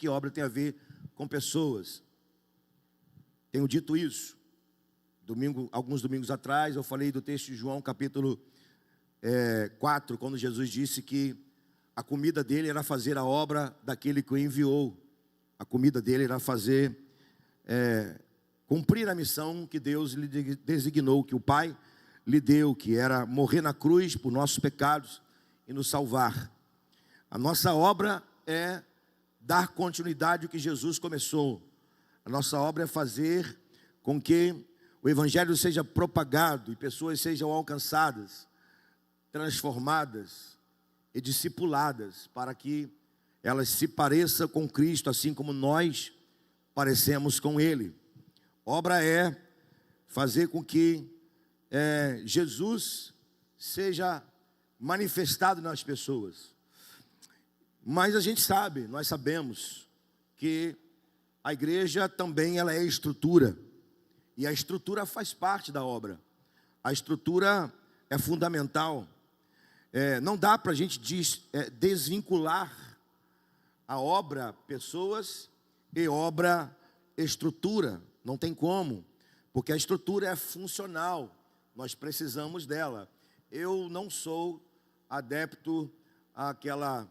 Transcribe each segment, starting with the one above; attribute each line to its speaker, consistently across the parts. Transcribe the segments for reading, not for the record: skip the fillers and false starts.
Speaker 1: que obra tem a ver com pessoas. Tenho dito isso. Alguns domingos atrás, eu falei do texto de João, capítulo 4, quando Jesus disse que a comida dele era fazer a obra daquele que o enviou. A comida dele era fazer, cumprir a missão que Deus lhe designou, que o Pai lhe deu, que era morrer na cruz por nossos pecados e nos salvar. A nossa obra é dar continuidade ao que Jesus começou. A nossa obra é fazer com que o Evangelho seja propagado e pessoas sejam alcançadas, transformadas e discipuladas, para que elas se pareçam com Cristo, assim como nós parecemos com Ele. Obra é fazer com que Jesus seja manifestado nas pessoas. Mas a gente sabe, nós sabemos que a igreja também ela é estrutura. E a estrutura faz parte da obra. A estrutura é fundamental. Não dá para a gente desvincular a obra pessoas e obra estrutura. Não tem como. Porque a estrutura é funcional. Nós precisamos dela. Eu não sou adepto àquela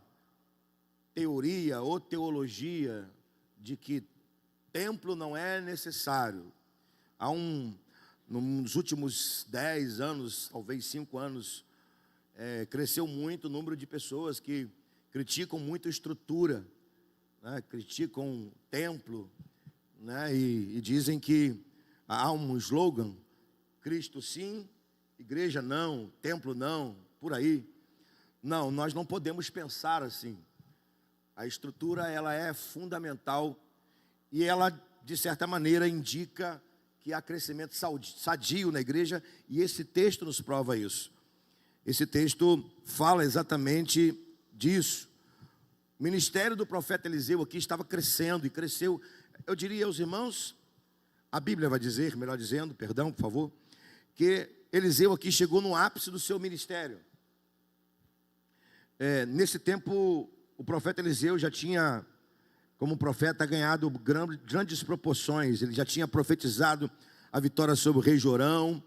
Speaker 1: teoria ou teologia de que templo não é necessário. Nos últimos 10 anos, talvez 5 anos, cresceu muito o número de pessoas que criticam muito a estrutura, né? Criticam templo, né? E dizem que há um slogan: Cristo sim, igreja não, templo não, por aí. Não, nós não podemos pensar assim. A estrutura ela é fundamental e ela, de certa maneira, indica que há crescimento sadio na igreja, e esse texto nos prova isso. Esse texto fala exatamente disso. O ministério do profeta Eliseu aqui estava crescendo e cresceu. Eu diria aos irmãos, a Bíblia vai dizer, melhor dizendo, perdão, por favor, que Eliseu aqui chegou no ápice do seu ministério. Nesse tempo, o profeta Eliseu já tinha, como profeta, ganhado grandes proporções. Ele já tinha profetizado a vitória sobre o rei Jorão,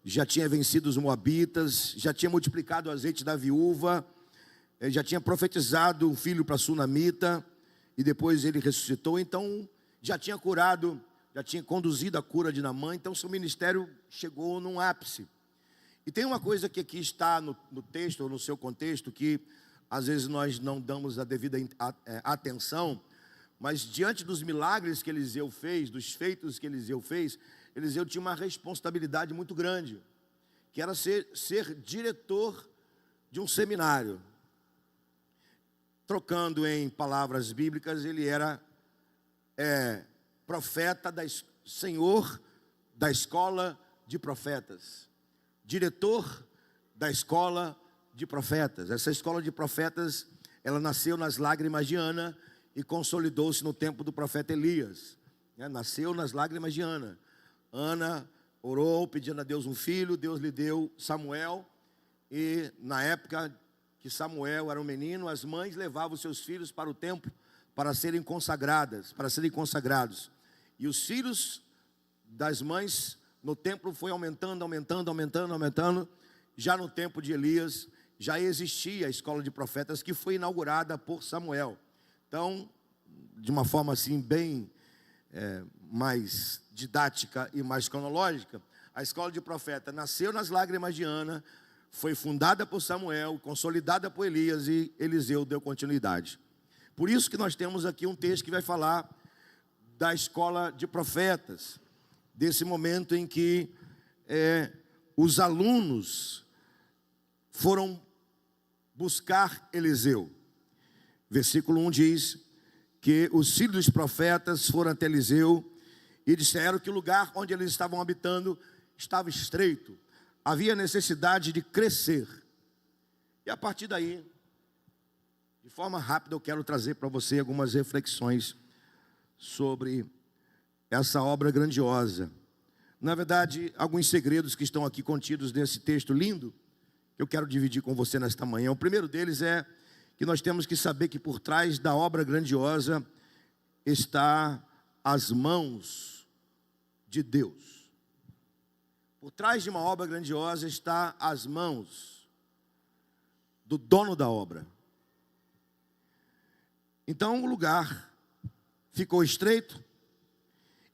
Speaker 1: já tinha vencido os moabitas, já tinha multiplicado o azeite da viúva, já tinha profetizado um filho para Sunamita, e depois ele ressuscitou. Então já tinha curado, já tinha conduzido a cura de Naamã. Então seu ministério chegou num ápice. E tem uma coisa que aqui está no texto, ou no seu contexto, que às vezes nós não damos a devida atenção, mas diante dos milagres que Eliseu fez, dos feitos que Eliseu fez, Eliseu tinha uma responsabilidade muito grande, que era ser diretor de um seminário. Trocando em palavras bíblicas, ele era profeta, senhor da escola de profetas, diretor da escola de profetas. Essa escola de profetas, ela nasceu nas lágrimas de Ana e consolidou-se no tempo do profeta Elias. Nasceu nas lágrimas de Ana. Ana orou pedindo a Deus um filho, Deus lhe deu Samuel, e na época que Samuel era um menino, as mães levavam seus filhos para o templo para serem consagrados. E os filhos das mães no templo foi aumentando. Já no tempo de Elias, já existia a escola de profetas, que foi inaugurada por Samuel. Então, de uma forma assim bem mais didática e mais cronológica, a escola de profeta nasceu nas lágrimas de Ana, foi fundada por Samuel, consolidada por Elias, e Eliseu deu continuidade. Por isso que nós temos aqui um texto que vai falar da escola de profetas, desse momento em que os alunos foram buscar Eliseu. Versículo 1 diz que os filhos dos profetas foram até Eliseu e disseram que o lugar onde eles estavam habitando estava estreito, havia necessidade de crescer. E a partir daí, de forma rápida, eu quero trazer para você algumas reflexões sobre essa obra grandiosa. Na verdade, alguns segredos que estão aqui contidos nesse texto lindo, que eu quero dividir com você nesta manhã. O primeiro deles é que nós temos que saber que por trás da obra grandiosa está às mãos de Deus. Por trás de uma obra grandiosa está às mãos do dono da obra. Então o lugar ficou estreito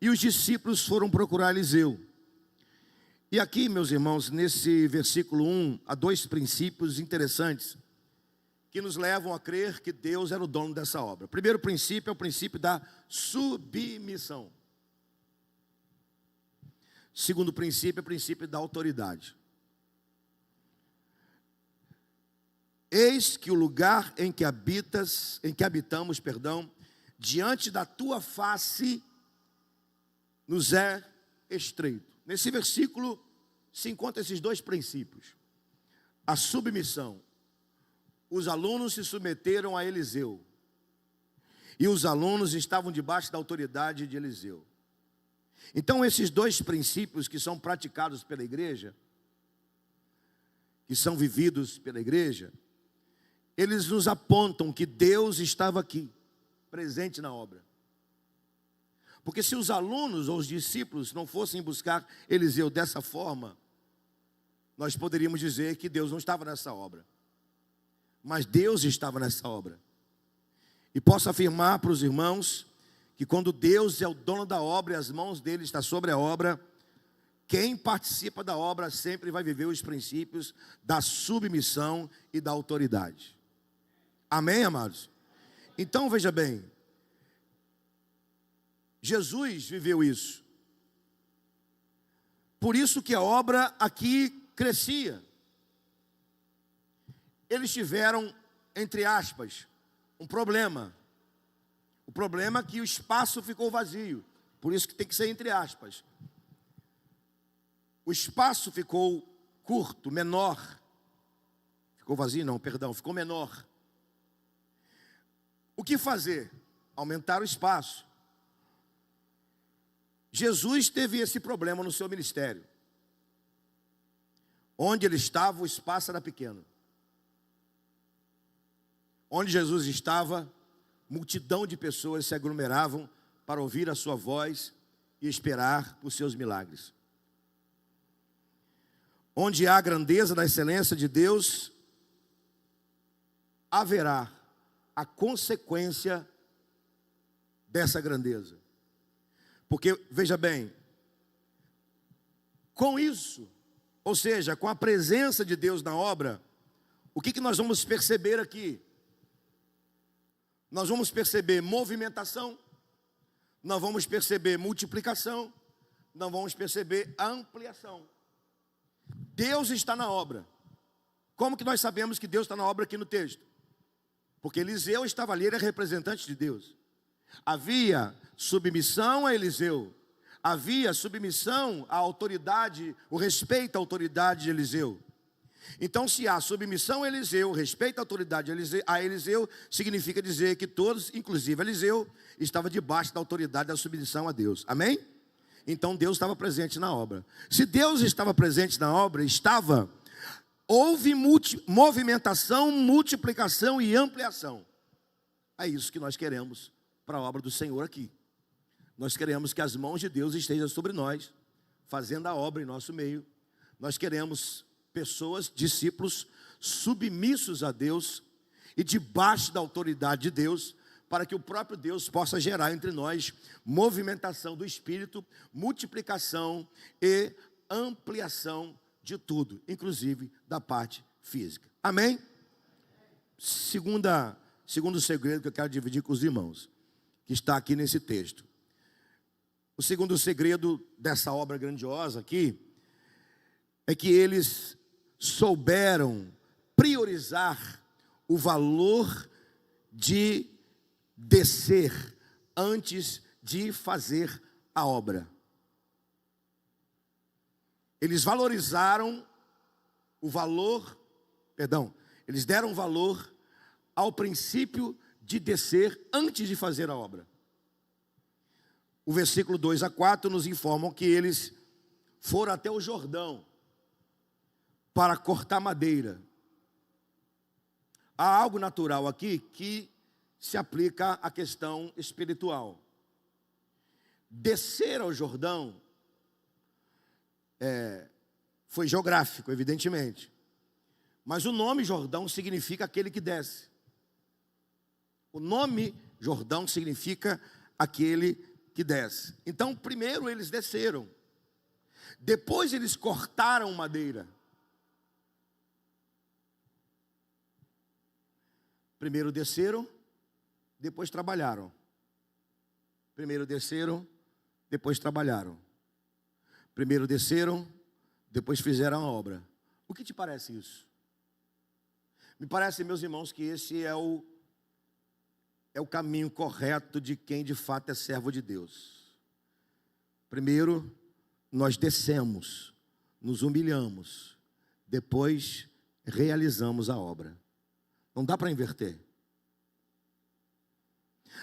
Speaker 1: e os discípulos foram procurar Eliseu. E aqui, meus irmãos, nesse versículo 1, há dois princípios interessantes que nos levam a crer que Deus era o dono dessa obra. O primeiro princípio é o princípio da submissão. O segundo princípio é o princípio da autoridade. Eis que o lugar em que habitamos, diante da tua face nos é estreito. Nesse versículo se encontram esses dois princípios. A submissão. Os alunos se submeteram a Eliseu. E os alunos estavam debaixo da autoridade de Eliseu. Então esses dois princípios que são praticados pela igreja, que são vividos pela igreja, eles nos apontam que Deus estava aqui, presente na obra. Porque se os alunos ou os discípulos não fossem buscar Eliseu dessa forma, nós poderíamos dizer que Deus não estava nessa obra. Mas Deus estava nessa obra. E posso afirmar para os irmãos que quando Deus é o dono da obra e as mãos dele estão sobre a obra, quem participa da obra sempre vai viver os princípios da submissão e da autoridade. Amém, amados? Então, veja bem, Jesus viveu isso. Por isso que a obra aqui crescia. Eles tiveram, entre aspas, um problema. O problema é que o espaço ficou vazio. Por isso que tem que ser entre aspas. O espaço ficou curto, menor. Ficou vazio? Não, perdão, ficou menor. O que fazer? Aumentar o espaço. Jesus teve esse problema no seu ministério. Onde ele estava, o espaço era pequeno. Onde Jesus estava, multidão de pessoas se aglomeravam para ouvir a sua voz e esperar por seus milagres. Onde há a grandeza da excelência de Deus, haverá a consequência dessa grandeza. Porque, veja bem, com isso, ou seja, com a presença de Deus na obra, o que nós vamos perceber aqui? Nós vamos perceber movimentação, nós vamos perceber multiplicação, nós vamos perceber ampliação. Deus está na obra. Como que nós sabemos que Deus está na obra aqui no texto? Porque Eliseu estava ali, ele é representante de Deus. Havia submissão a Eliseu, havia submissão à autoridade, o respeito à autoridade de Eliseu. Então, se há submissão a Eliseu, respeito à autoridade a Eliseu, significa dizer que todos, inclusive Eliseu, estava debaixo da autoridade da submissão a Deus. Amém? Então Deus estava presente na obra. Se Deus estava presente na obra, houve movimentação, multiplicação e ampliação. É isso que nós queremos para a obra do Senhor aqui. Nós queremos que as mãos de Deus estejam sobre nós, fazendo a obra em nosso meio. Nós queremos pessoas, discípulos, submissos a Deus e debaixo da autoridade de Deus, para que o próprio Deus possa gerar entre nós movimentação do Espírito, multiplicação e ampliação de tudo, inclusive da parte física. Amém? Segundo segredo que eu quero dividir com os irmãos, que está aqui nesse texto. O segundo segredo dessa obra grandiosa aqui é que eles souberam priorizar o valor de descer antes de fazer a obra. Eles valorizaram eles deram valor ao princípio de descer antes de fazer a obra. O versículo 2 a 4 nos informam que eles foram até o Jordão para cortar madeira. Há algo natural aqui que se aplica à questão espiritual. Descer ao Jordão foi geográfico, evidentemente. Mas o nome Jordão significa aquele que desce. O nome Jordão significa aquele que desce. Então, primeiro eles desceram. Depois eles cortaram madeira. Primeiro desceram, depois trabalharam. Primeiro desceram, depois trabalharam. Primeiro desceram, depois fizeram a obra. O que te parece isso? Me parece, meus irmãos, que esse é o caminho correto de quem de fato é servo de Deus. Primeiro, nós descemos, nos humilhamos, depois realizamos a obra. Não dá para inverter.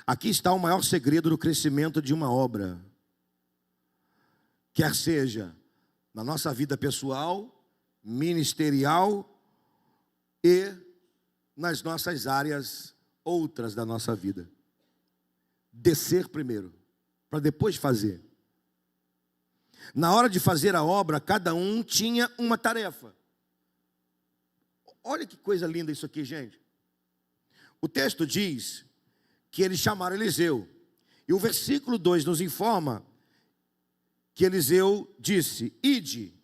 Speaker 1: Aqui está o maior segredo do crescimento de uma obra. Quer seja na nossa vida pessoal, ministerial e nas nossas áreas outras da nossa vida. Descer primeiro, para depois fazer. Na hora de fazer a obra, cada um tinha uma tarefa. Olha que coisa linda isso aqui, gente. O texto diz que eles chamaram Eliseu. E o versículo 2 nos informa que Eliseu disse: ide.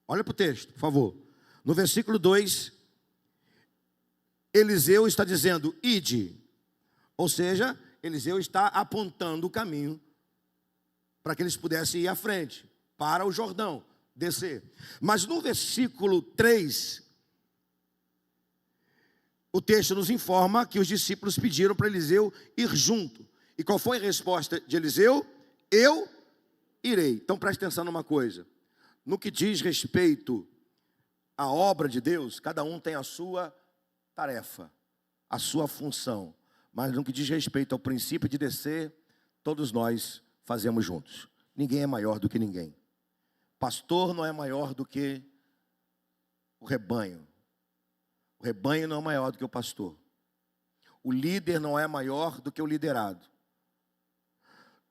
Speaker 1: Olha para o texto, por favor. No versículo 2, Eliseu está dizendo: ide. Ou seja, Eliseu está apontando o caminho para que eles pudessem ir à frente, para o Jordão, descer. Mas no versículo 3, o texto nos informa que os discípulos pediram para Eliseu ir junto. E qual foi a resposta de Eliseu? Eu irei. Então preste atenção numa coisa. No que diz respeito à obra de Deus, cada um tem a sua tarefa, a sua função. Mas no que diz respeito ao princípio de descer, todos nós fazemos juntos. Ninguém é maior do que ninguém. Pastor não é maior do que o rebanho. O rebanho não é maior do que o pastor. O líder não é maior do que o liderado.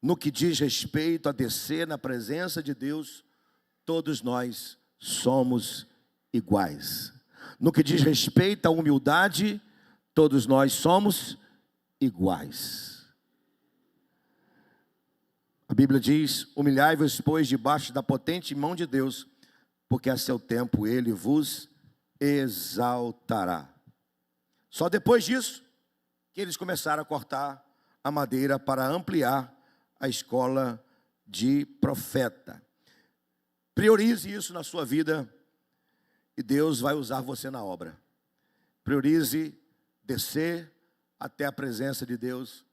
Speaker 1: No que diz respeito a descer na presença de Deus, todos nós somos iguais. No que diz respeito à humildade, todos nós somos iguais. A Bíblia diz: humilhai-vos, pois, debaixo da potente mão de Deus, porque a seu tempo Ele vos exaltará. Só depois disso que eles começaram a cortar a madeira para ampliar a escola de profeta. Priorize isso na sua vida e Deus vai usar você na obra. Priorize descer até a presença de Deus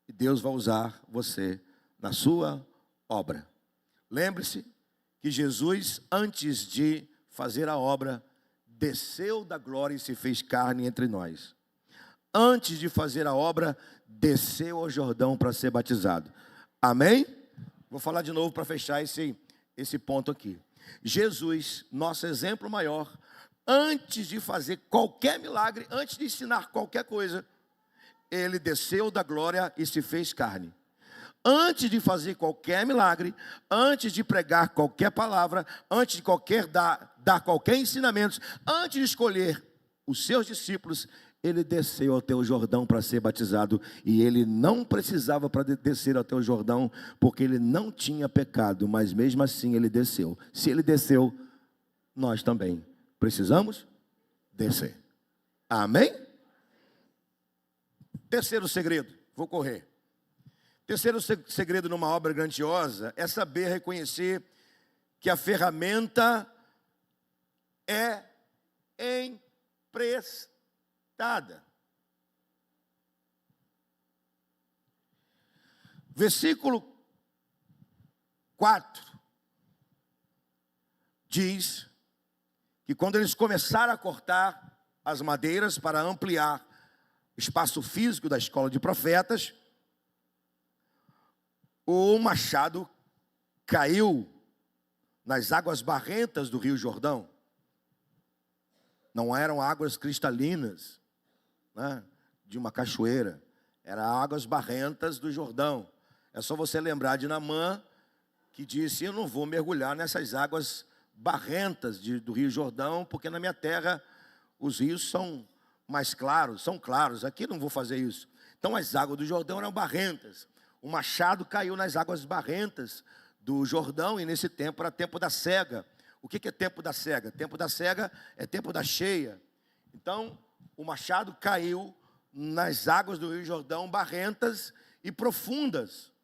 Speaker 1: e Deus vai usar você na sua obra. Lembre-se que Jesus, antes de fazer a obra, desceu da glória e se fez carne entre nós. Antes de fazer a obra, desceu ao Jordão para ser batizado. Amém? Vou falar de novo para fechar esse ponto aqui. Jesus, nosso exemplo maior, antes de fazer qualquer milagre, antes de ensinar qualquer coisa, ele desceu da glória e se fez carne. Antes de fazer qualquer milagre, antes de pregar qualquer palavra, antes de dar qualquer ensinamento, antes de escolher os seus discípulos, ele desceu até o Jordão para ser batizado. E ele não precisava para descer até o Jordão, porque ele não tinha pecado, mas mesmo assim ele desceu. Se ele desceu, nós também precisamos descer. Amém? Terceiro segredo, vou correr. Terceiro segredo numa obra grandiosa é saber reconhecer que a ferramenta é emprestada. Versículo 4 diz que quando eles começaram a cortar as madeiras para ampliar o espaço físico da escola de profetas, o machado caiu nas águas barrentas do Rio Jordão. Não eram águas cristalinas, né, de uma cachoeira. Eram águas barrentas do Jordão. É só você lembrar de Naamã, que disse: eu não vou mergulhar nessas águas barrentas do Rio Jordão, porque na minha terra os rios são mais claros, são claros, aqui não vou fazer isso. Então as águas do Jordão eram barrentas. O machado caiu nas águas barrentas do Jordão, e nesse tempo era tempo da cega. O que é tempo da cega? Tempo da cega é tempo da cheia. Então o machado caiu nas águas do Rio Jordão, barrentas e profundas.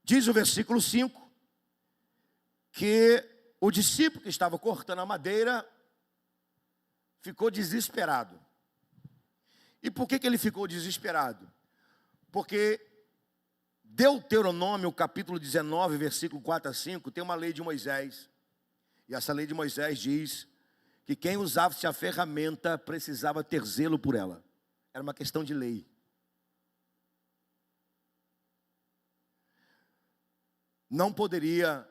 Speaker 1: Diz o versículo 5, que o discípulo que estava cortando a madeira ficou desesperado. E por que ele ficou desesperado? Porque Deuteronômio, capítulo 19, versículo 4 a 5, tem uma lei de Moisés. E essa lei de Moisés diz que quem usava-se a ferramenta precisava ter zelo por ela. Era uma questão de lei. Não poderia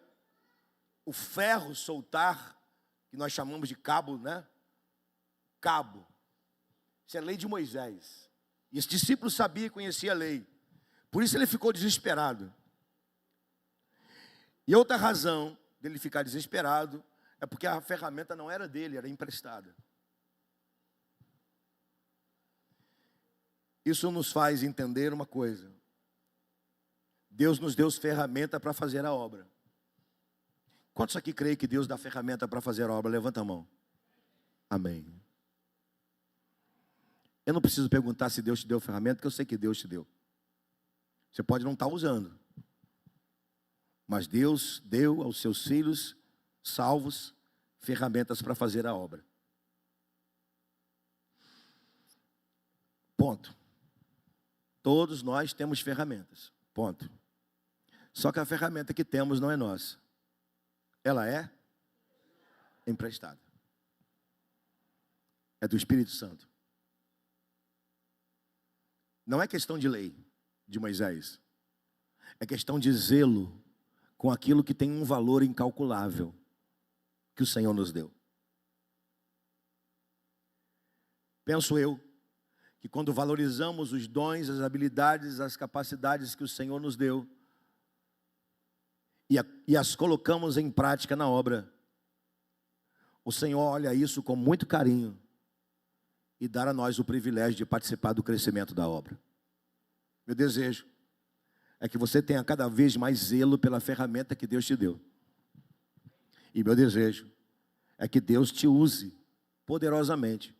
Speaker 1: o ferro soltar, que nós chamamos de cabo, né? Cabo. Isso é lei de Moisés. E esse discípulo sabia e conhecia a lei. Por isso ele ficou desesperado. E outra razão dele ficar desesperado é porque a ferramenta não era dele, era emprestada. Isso nos faz entender uma coisa: Deus nos deu ferramenta para fazer a obra. Quantos aqui creem que Deus dá ferramenta para fazer a obra? Levanta a mão. Amém. Eu não preciso perguntar se Deus te deu ferramenta, porque eu sei que Deus te deu. Você pode não estar usando, mas Deus deu aos seus filhos salvos ferramentas para fazer a obra. Ponto. Todos nós temos ferramentas. Ponto. Só que a ferramenta que temos não é nossa. Ela é emprestada. É do Espírito Santo. Não é questão de lei de Moisés. É questão de zelo com aquilo que tem um valor incalculável que o Senhor nos deu. Penso eu que quando valorizamos os dons, as habilidades, as capacidades que o Senhor nos deu e as colocamos em prática na obra, o Senhor olha isso com muito carinho e dá a nós o privilégio de participar do crescimento da obra. Meu desejo é que você tenha cada vez mais zelo pela ferramenta que Deus te deu. E meu desejo é que Deus te use poderosamente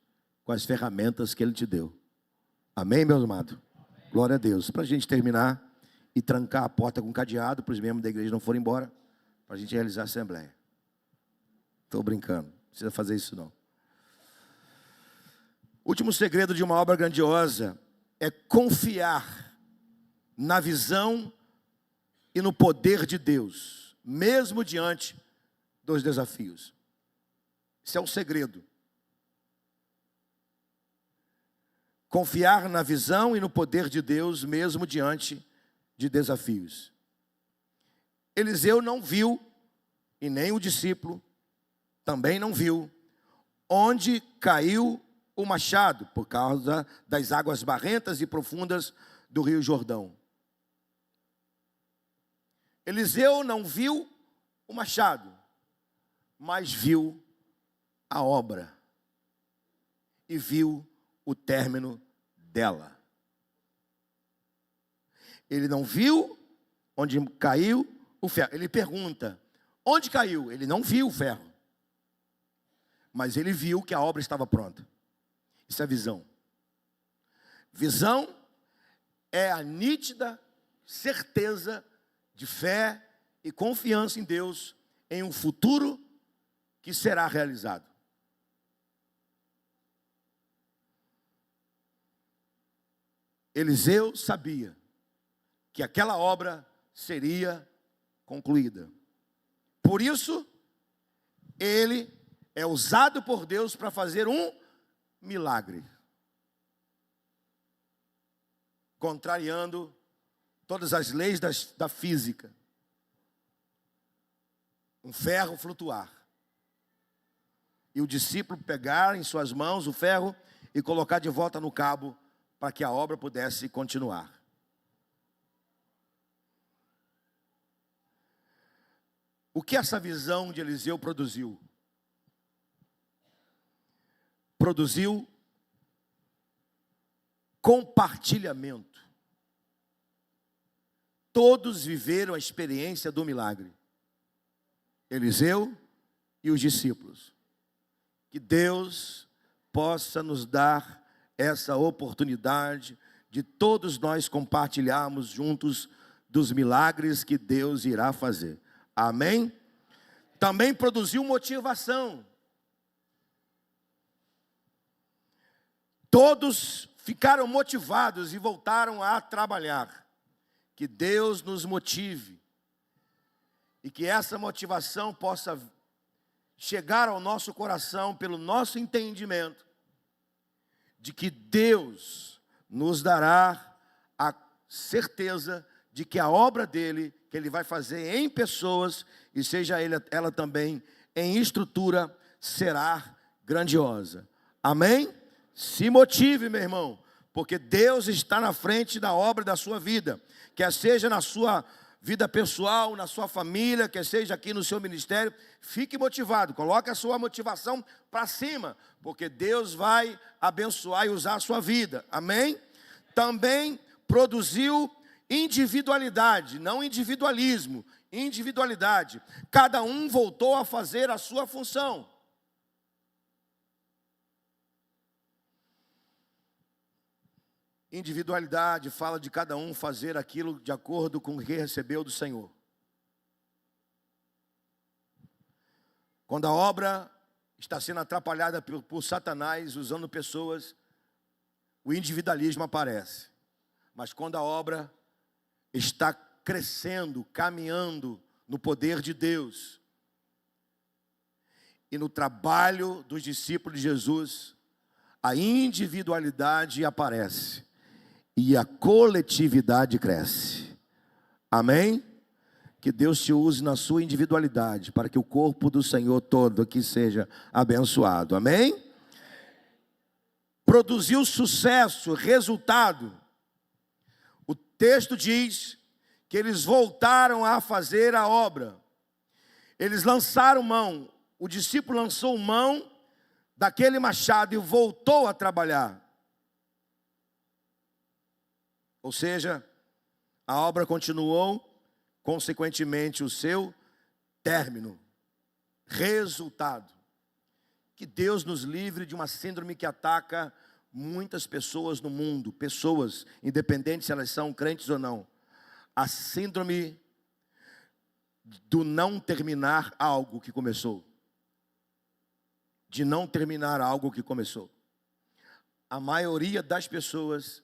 Speaker 1: com as ferramentas que Ele te deu. Amém, meu amado? Amém. Glória a Deus. Para a gente terminar e trancar a porta com cadeado, para os membros da igreja não forem embora, para a gente realizar a assembleia. Estou brincando, não precisa fazer isso não. O último segredo de uma obra grandiosa é confiar na visão e no poder de Deus, mesmo diante dos desafios. Esse é o segredo. Confiar na visão e no poder de Deus, mesmo diante de desafios. Eliseu não viu, e nem o discípulo também não viu, onde caiu o machado, por causa das águas barrentas e profundas do Rio Jordão. Eliseu não viu o machado, mas viu a obra e viu o término dela. Ele não viu onde caiu o ferro. Ele pergunta: onde caiu? Ele não viu o ferro, mas ele viu que a obra estava pronta. Isso é visão. Visão é a nítida certeza de fé e confiança em Deus, em um futuro que será realizado. Eliseu sabia que aquela obra seria concluída. Por isso, ele é usado por Deus para fazer um milagre, contrariando todas as leis da física. Um ferro flutuar. E o discípulo pegar em suas mãos o ferro e colocar de volta no cabo para que a obra pudesse continuar. O que essa visão de Eliseu produziu? Produziu compartilhamento. Todos viveram a experiência do milagre. Eliseu e os discípulos. Que Deus possa nos dar essa oportunidade de todos nós compartilharmos juntos dos milagres que Deus irá fazer. Amém? Também produziu motivação. Todos ficaram motivados e voltaram a trabalhar. Que Deus nos motive e que essa motivação possa chegar ao nosso coração pelo nosso entendimento de que Deus nos dará a certeza de que a obra dele, que ele vai fazer em pessoas, e seja ela também em estrutura, será grandiosa. Amém? Se motive, meu irmão, porque Deus está na frente da obra da sua vida, quer seja na sua vida pessoal, na sua família, quer seja aqui no seu ministério. Fique motivado, coloque a sua motivação para cima, porque Deus vai abençoar e usar a sua vida. Amém? Também produziu individualidade, não individualismo, individualidade. Cada um voltou a fazer a sua função. Individualidade fala de cada um fazer aquilo de acordo com o que recebeu do Senhor. Quando a obra está sendo atrapalhada por Satanás, usando pessoas, o individualismo aparece. Mas quando a obra está crescendo, caminhando no poder de Deus, e no trabalho dos discípulos de Jesus, a individualidade aparece. E a coletividade cresce. Amém? Que Deus te use na sua individualidade, para que o corpo do Senhor todo aqui seja abençoado. Amém? Produziu sucesso, resultado. O texto diz que eles voltaram a fazer a obra. Eles lançaram mão. O discípulo lançou mão daquele machado e voltou a trabalhar. Ou seja, a obra continuou, consequentemente o seu término, resultado. Que Deus nos livre de uma síndrome que ataca muitas pessoas no mundo, pessoas, independente se elas são crentes ou não. A síndrome do não terminar algo que começou. De não terminar algo que começou. A maioria das pessoas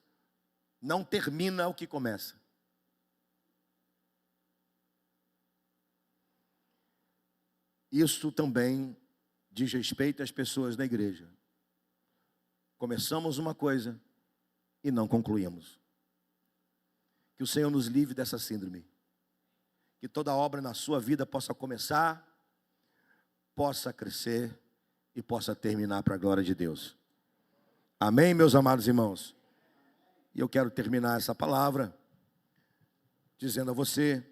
Speaker 1: não termina o que começa. Isso também diz respeito às pessoas da igreja. Começamos uma coisa e não concluímos. Que o Senhor nos livre dessa síndrome. Que toda obra na sua vida possa começar, possa crescer e possa terminar para a glória de Deus. Amém, meus amados irmãos? E eu quero terminar essa palavra dizendo a você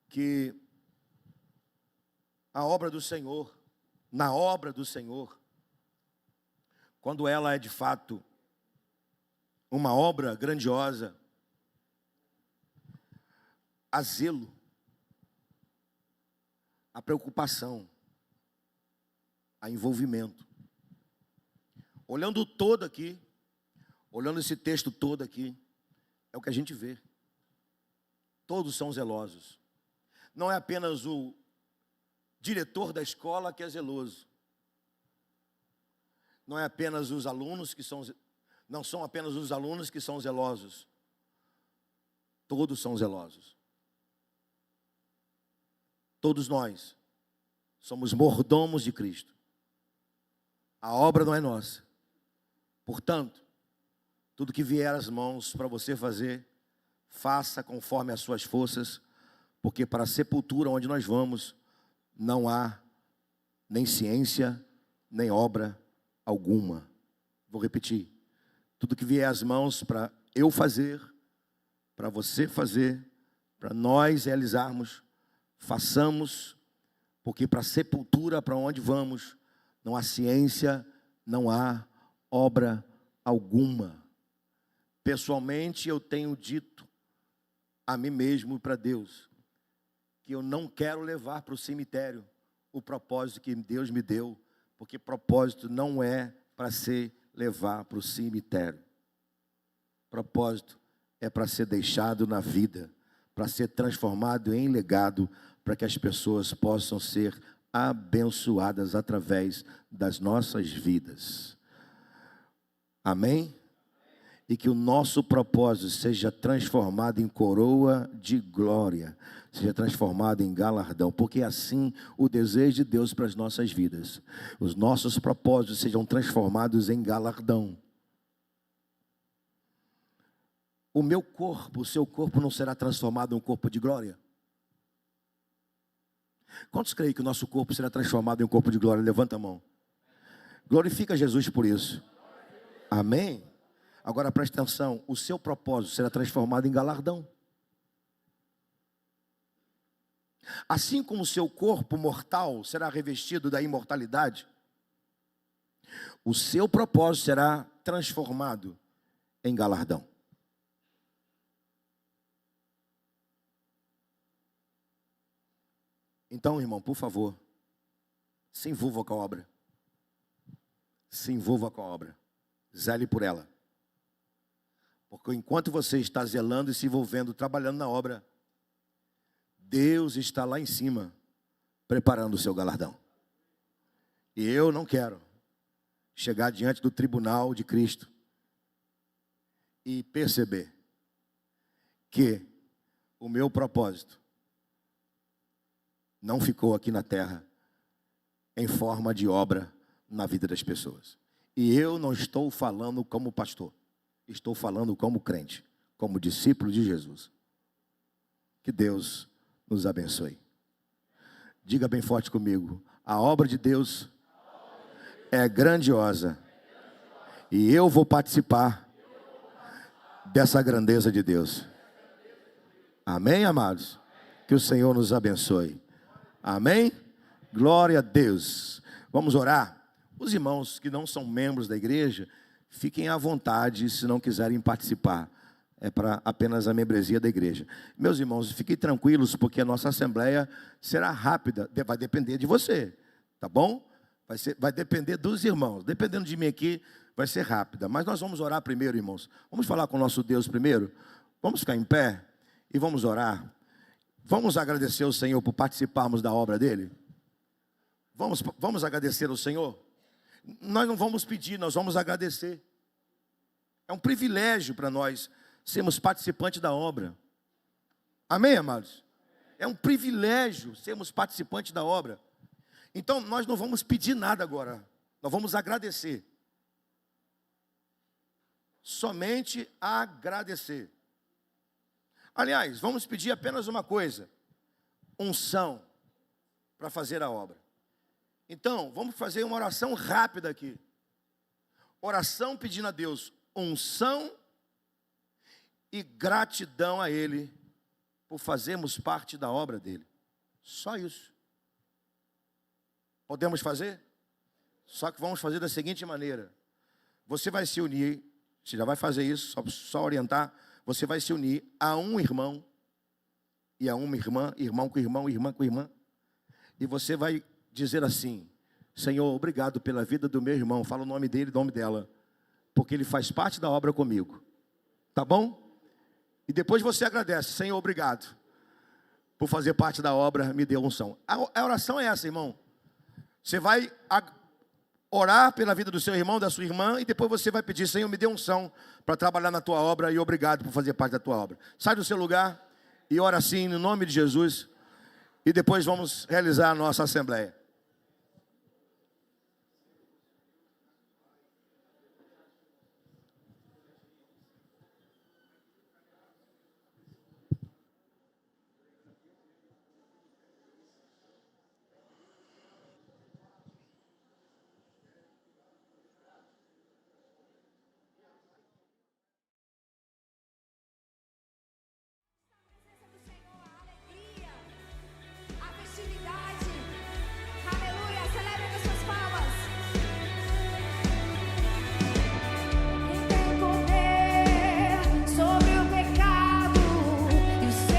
Speaker 1: que a obra do Senhor, na obra do Senhor, quando ela é de fato uma obra grandiosa, há zelo, há preocupação, há envolvimento. Olhando todo aqui, olhando esse texto todo aqui, é o que a gente vê. Todos são zelosos. Não é apenas o diretor da escola que é zeloso. Não é apenas os alunos que são, não são apenas os alunos que são zelosos. Todos são zelosos. Todos nós somos mordomos de Cristo. A obra não é nossa. Portanto, tudo que vier às mãos para você fazer, faça conforme as suas forças, porque para a sepultura onde nós vamos, não há nem ciência, nem obra alguma. Vou repetir. Tudo que vier às mãos para eu fazer, para você fazer, para nós realizarmos, façamos, porque para a sepultura, para onde vamos, não há ciência, não há obra alguma. Pessoalmente, eu tenho dito a mim mesmo e para Deus, que eu não quero levar para o cemitério o propósito que Deus me deu, porque propósito não é para ser levar para o cemitério. Propósito é para ser deixado na vida, para ser transformado em legado, para que as pessoas possam ser abençoadas através das nossas vidas. Amém? E que o nosso propósito seja transformado em coroa de glória, seja transformado em galardão, porque é assim o desejo de Deus para as nossas vidas. Os nossos propósitos sejam transformados em galardão. O meu corpo, o seu corpo não será transformado em um corpo de glória? Quantos creem que o nosso corpo será transformado em um corpo de glória? Levanta a mão. Glorifica Jesus por isso. Amém? Agora preste atenção, o seu propósito será transformado em galardão. Assim como o seu corpo mortal será revestido da imortalidade, o seu propósito será transformado em galardão. Então, irmão, por favor, se envolva com a obra. Se envolva com a obra. Zele por ela. Porque enquanto você está zelando e se envolvendo, trabalhando na obra, Deus está lá em cima, preparando o seu galardão. E eu não quero chegar diante do tribunal de Cristo e perceber que o meu propósito não ficou aqui na terra em forma de obra na vida das pessoas. E eu não estou falando como pastor, estou falando como crente, como discípulo de Jesus. Que Deus nos abençoe. Diga bem forte comigo: a obra de Deus é grandiosa e eu vou participar dessa grandeza de Deus. Amém, amados? Que o Senhor nos abençoe. Amém? Glória a Deus. Vamos orar. Os irmãos que não são membros da igreja, fiquem à vontade se não quiserem participar. É para apenas a membresia da igreja. Meus irmãos, fiquem tranquilos, porque a nossa assembleia será rápida. Vai depender de você, tá bom? Vai depender dos irmãos. Dependendo de mim aqui, vai ser rápida. Mas nós vamos orar primeiro, irmãos. Vamos falar com o nosso Deus primeiro? Vamos ficar em pé e vamos orar. Vamos agradecer ao Senhor por participarmos da obra dele? Vamos agradecer ao Senhor? Nós não vamos pedir, nós vamos agradecer. É um privilégio para nós sermos participantes da obra. Amém, amados? É um privilégio sermos participantes da obra. Então, nós não vamos pedir nada agora. Nós vamos agradecer. Somente agradecer. Aliás, vamos pedir apenas uma coisa: unção para fazer a obra. Então, vamos fazer uma oração rápida aqui. Oração pedindo a Deus unção e gratidão a Ele por fazermos parte da obra dele. Só isso. Podemos fazer? Só que vamos fazer da seguinte maneira: você vai se unir, você já vai fazer isso, só orientar. Você vai se unir a um irmão e a uma irmã, irmão com irmão, irmã com irmã. E você vai dizer assim: Senhor, obrigado pela vida do meu irmão. Fala o nome dele e o nome dela, porque ele faz parte da obra comigo. Tá bom? E depois você agradece: Senhor, obrigado por fazer parte da obra, me deu unção. A oração é essa, irmão. Você vai orar pela vida do seu irmão, da sua irmã, e depois você vai pedir: Senhor, me dê unção para trabalhar na tua obra, e obrigado por fazer parte da tua obra. Sai do seu lugar e ora assim, no nome de Jesus, e depois vamos realizar a nossa assembleia.